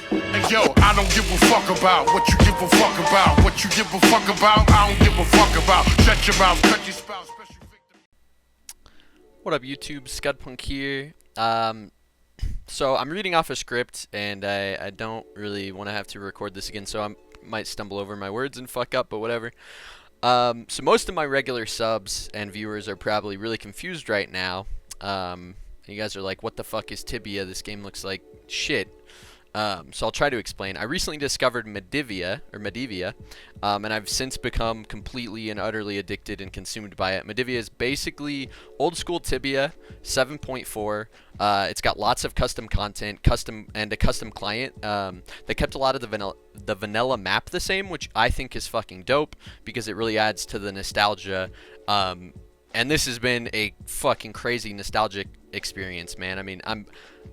Hey, yo, I don't give a fuck about what you give a fuck about. What you give a fuck about, I don't give a fuck about. Shut your mouth, cut your spouse, special victim. What up, YouTube? Scudpunk here. So I'm reading off a script, and I don't really want to have to record this again, so I might stumble over my words and fuck up, but whatever. So most of my regular subs and viewers are probably really confused right now. You guys are like, what the fuck is Tibia? This game looks like shit. So I'll try to explain. I recently discovered Medivia, and I've since become completely and utterly addicted and consumed by it. Medivia is basically old school Tibia 7.4. It's got lots of custom content, and a custom client. They kept a lot of the vanilla map the same, which I think is fucking dope because it really adds to the nostalgia. And this has been a fucking crazy nostalgic experience, man. I mean, I'm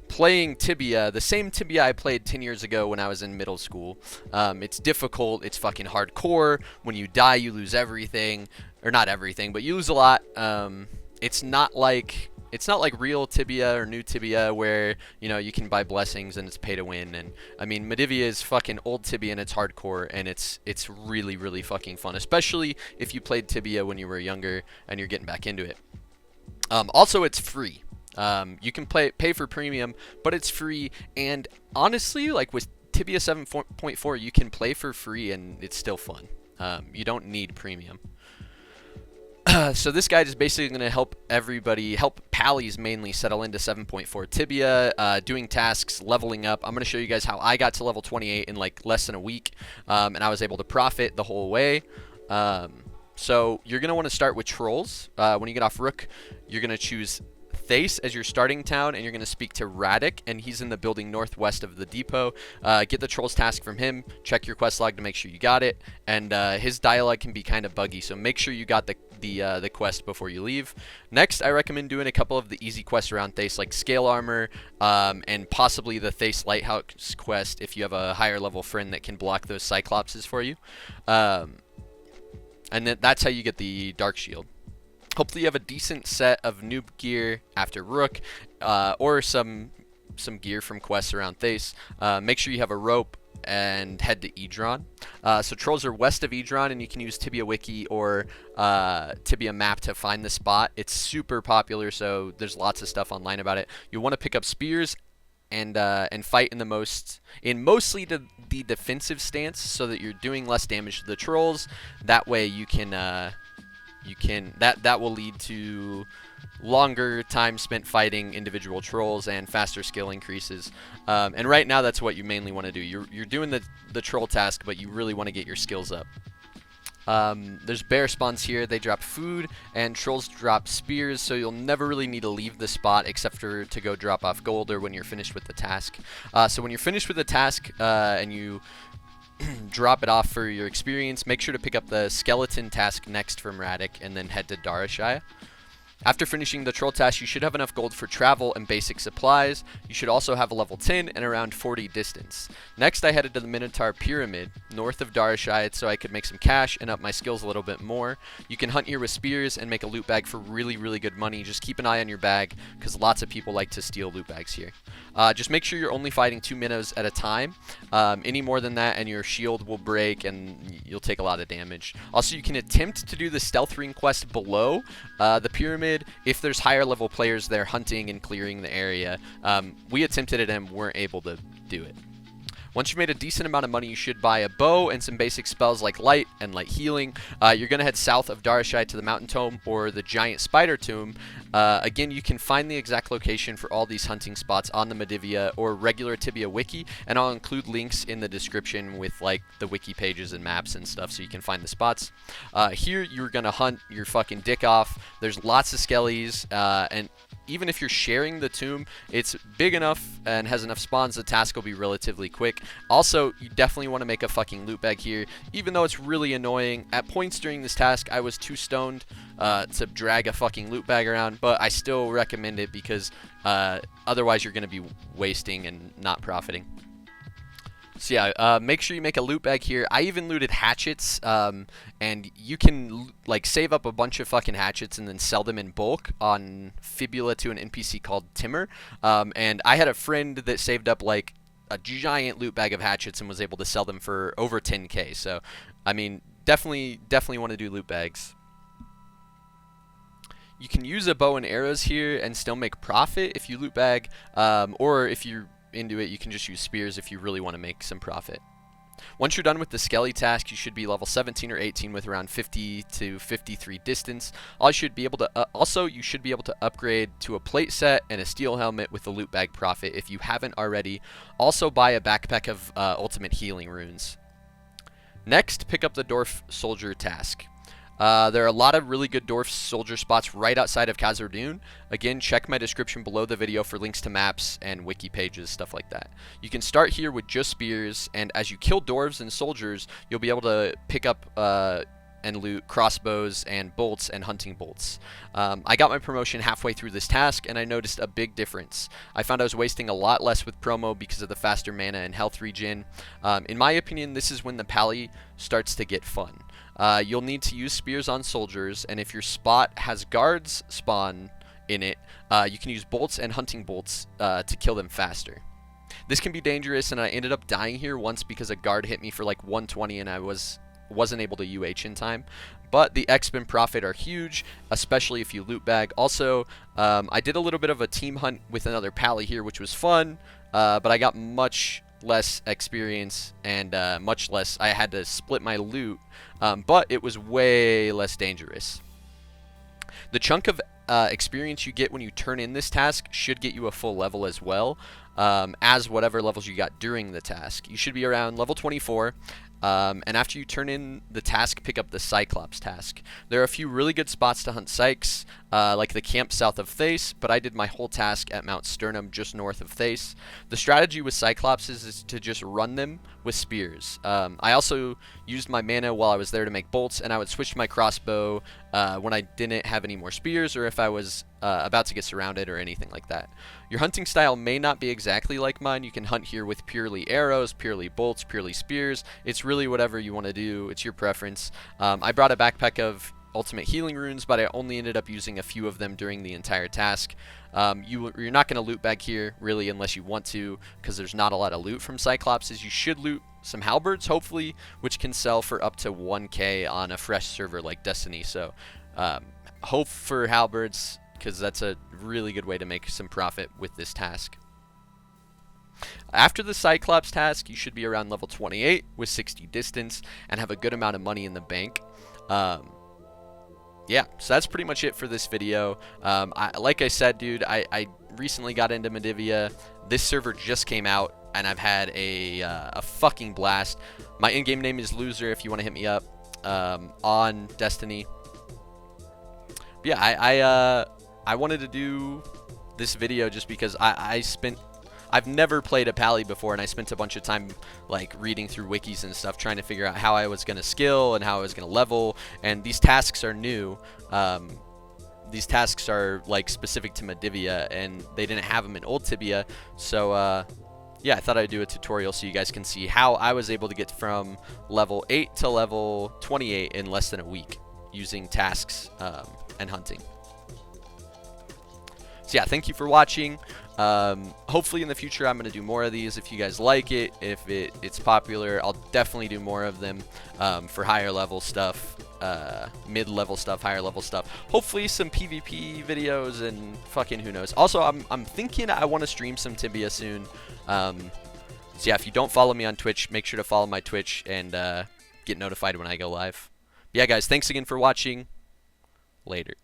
playing Tibia, the same Tibia I played 10 years ago when I was in middle school. It's difficult, it's fucking hardcore. When you die, you lose everything. Or not everything, but you lose a lot. It's not like real Tibia or new Tibia where, you know, you can buy blessings and it's pay to win. And I mean, Medivia is fucking old Tibia and it's hardcore, and it's really, really fucking fun, especially if you played Tibia when you were younger and you're getting back into it. Also, it's free. You can pay for premium, but it's free. And honestly, like with Tibia 7.4, you can play for free and it's still fun. You don't need premium. So this guide is basically going to help everybody, help Pallies mainly settle into 7.4 Tibia, doing tasks, leveling up. I'm going to show you guys how I got to level 28 in like less than a week, and I was able to profit the whole way. So you're going to want to start with trolls. When you get off Rook, you're going to choose Thace as your starting town, and you're going to speak to Radek, and he's in the building northwest of the depot. Get the trolls task from him, check your quest log to make sure you got it, and his dialogue can be kind of buggy, so make sure you got the quest before you leave. Next, I recommend doing a couple of the easy quests around Thace, like Scale Armor, and possibly the Thace Lighthouse quest if you have a higher level friend that can block those Cyclopses for you. And that's how you get the Dark Shield. Hopefully you have a decent set of noob gear after Rook, or some gear from quests around Thace. Make sure you have a rope and head to Edron. So trolls are west of Edron, and you can use Tibia Wiki or Tibia Map to find the spot. It's super popular, so there's lots of stuff online about it. You want to pick up spears and fight in mostly the defensive stance, so that you're doing less damage to the trolls. That way you can that will lead to longer time spent fighting individual trolls and faster skill increases. And right now that's what you mainly want to do. You're doing the troll task, but you really want to get your skills up. There's bear spawns here. They drop food, and trolls drop spears, so you'll never really need to leave the spot except for to go drop off gold or when you're finished with the task. So when you're finished with the task and you drop it off for your experience, make sure to pick up the skeleton task next from Radek, and then head to Darashaya. After finishing the troll task, you should have enough gold for travel and basic supplies. You should also have a level 10 and around 40 distance. Next, I headed to the Minotaur Pyramid, north of Darashaya, so I could make some cash and up my skills a little bit more. You can hunt here with spears and make a loot bag for really, really good money. Just keep an eye on your bag, because lots of people like to steal loot bags here. Just make sure you're only fighting 2 minnows at a time. Any more than that and your shield will break and you'll take a lot of damage. Also, you can attempt to do the stealth ring quest below the pyramid if there's higher level players there hunting and clearing the area. We attempted it and weren't able to do it. Once you've made a decent amount of money, you should buy a bow and some basic spells like light and light healing. You're going to head south of Darashai to the mountain tomb or the giant spider tomb. Again, you can find the exact location for all these hunting spots on the Medivia or regular Tibia wiki, and I'll include links in the description with like the wiki pages and maps and stuff so you can find the spots. Here, you're going to hunt your fucking dick off. There's lots of skellies, and even if you're sharing the tomb, it's big enough and has enough spawns, the task will be relatively quick. Also, you definitely want to make a fucking loot bag here, even though it's really annoying. At points during this task, I was too stoned to drag a fucking loot bag around, but I still recommend it because otherwise you're going to be wasting and not profiting. So yeah, make sure you make a loot bag here. I even looted hatchets, and you can like save up a bunch of fucking hatchets and then sell them in bulk on Fibula to an NPC called Timur. And I had a friend that saved up like a giant loot bag of hatchets and was able to sell them for over 10k. So, I mean, definitely want to do loot bags. You can use a bow and arrows here and still make profit if you loot bag, or if you're into it, you can just use spears if you really want to make some profit. Once you're done with the Skelly task, you should be level 17 or 18 with around 50 to 53 distance. You should be able to upgrade to a plate set and a steel helmet with the loot bag profit if you haven't already. Also buy a backpack of ultimate healing runes. Next, pick up the Dorf Soldier task. There are a lot of really good Dorf Soldier spots right outside of Khazad-dûm. Again, check my description below the video for links to maps and wiki pages, stuff like that. You can start here with just spears, and as you kill dwarves and soldiers, you'll be able to pick up and loot crossbows and bolts and hunting bolts. I got my promotion halfway through this task, and I noticed a big difference. I found I was wasting a lot less with promo because of the faster mana and health regen. In my opinion, this is when the pally starts to get fun. You'll need to use spears on soldiers, and if your spot has guards spawn in it, you can use bolts and hunting bolts to kill them faster. This can be dangerous, and I ended up dying here once because a guard hit me for like 120 and I wasn't able to UH in time. But the exp and profit are huge, especially if you loot bag. Also, I did a little bit of a team hunt with another pally here, which was fun, but I got much less experience and much less. I had to split my loot, but it was way less dangerous. The chunk of experience you get when you turn in this task should get you a full level as well, as whatever levels you got during the task. You should be around level 24. And after you turn in the task, pick up the Cyclops task. There are a few really good spots to hunt Sykes, like the camp south of Thace, but I did my whole task at Mount Sternum just north of Thace. The strategy with Cyclops is to just run them with spears. I also used my mana while I was there to make bolts, and I would switch to my crossbow when I didn't have any more spears, or if I was about to get surrounded or anything like that. Your hunting style may not be exactly like mine. You can hunt here with purely arrows, purely bolts, purely spears. It's really whatever you want to do. It's your preference. I brought a backpack of ultimate healing runes, but I only ended up using a few of them during the entire task. You're not going to loot bag here, really, unless you want to, because there's not a lot of loot from Cyclops. You should loot some halberds, hopefully, which can sell for up to 1k on a fresh server like Destiny. So hope for halberds, because that's a really good way to make some profit with this task. After the Cyclops task, you should be around level 28 with 60 distance and have a good amount of money in the bank. Yeah, so that's pretty much it for this video. Like I said, dude, I recently got into Medivia. This server just came out, and I've had a fucking blast. My in-game name is Loser if you want to hit me up on Destiny. But yeah, I wanted to do this video just because I've never played a pally before, and I spent a bunch of time like reading through wikis and stuff trying to figure out how I was going to skill and how I was going to level, and these tasks are new. These tasks are like specific to Medivia, and they didn't have them in old Tibia, so yeah, I thought I'd do a tutorial so you guys can see how I was able to get from level 8 to level 28 in less than a week using tasks and hunting. So yeah, thank you for watching. Hopefully in the future I'm going to do more of these if you guys like it. If it's popular, I'll definitely do more of them for higher level stuff, mid-level stuff, higher level stuff. Hopefully some PvP videos and fucking who knows. Also, I'm thinking I want to stream some Tibia soon. So yeah, if you don't follow me on Twitch, make sure to follow my Twitch and get notified when I go live. But yeah, guys, thanks again for watching. Later.